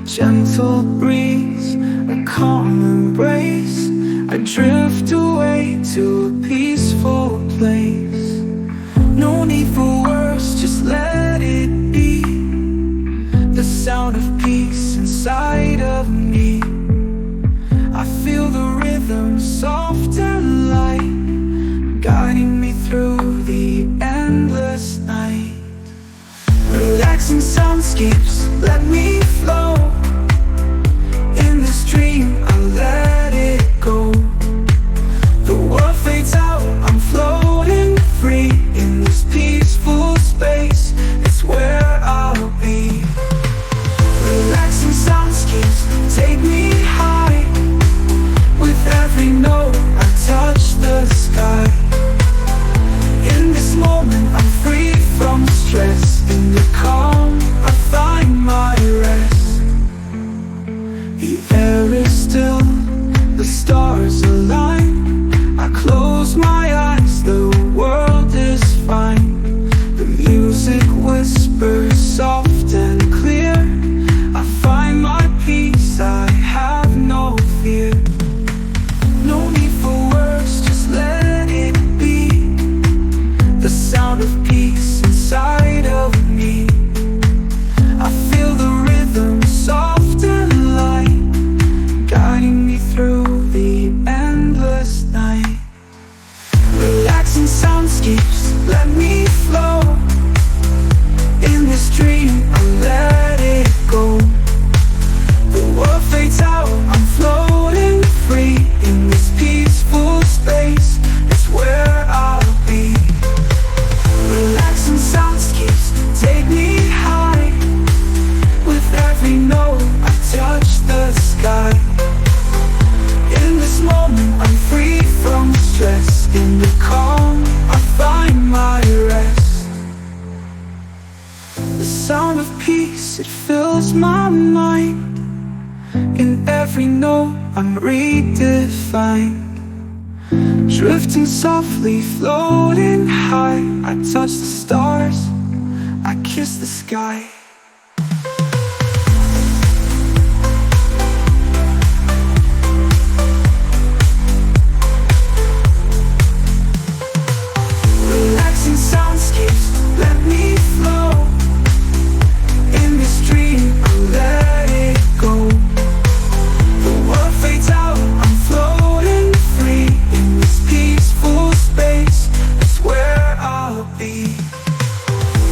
gentle breeze, a calm embrace. I drift away to a peaceful place. No need for words, just let it be. The sound of peace inside of me. I feel the rhythm soft and light, guiding me through the endless night. Relaxing soundscapes, let me flow. In this dream, I let it go. The world fades out, I'm floating free. In this peaceful space, it's where I'll be. Relaxing soundscapes, take me high. With every note, I touch the sky. In this moment, I'm free from stress. In the calm, I find my rest. The air is still, the stars align. I close my eyes, the world is fine. The music whispers soft and clear. I find my peace, I have no fear. No need for words, just let it be. The sound of peace inside of me. I feel the rhythm soft and light, guiding me through the endless night. Relaxing soundscapes, let me flow. In this dream, I let it go. The world fades out, I'm floating free. In this peaceful space, it's where I'll be. Relaxing soundscapes, take me high. With every note, I touch the sky. In this moment, I'm free from stress. In the calm, I find my rest. The sound of peace, it fills my mind. In every note, I'm redefined. Drifting softly, floating high. I touch the stars, I kiss the sky. Relaxing soundscapes, let me flow. In this dream, I let it go. The world fades out, I'm floating free. In this peaceful space, it's where I'll be.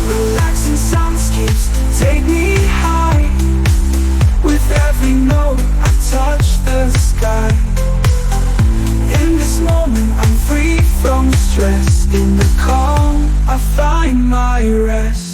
Relaxing soundscapes, take me high. With every note, I touch the sky. In this moment, I'm free from stress. In the calm, I find my rest.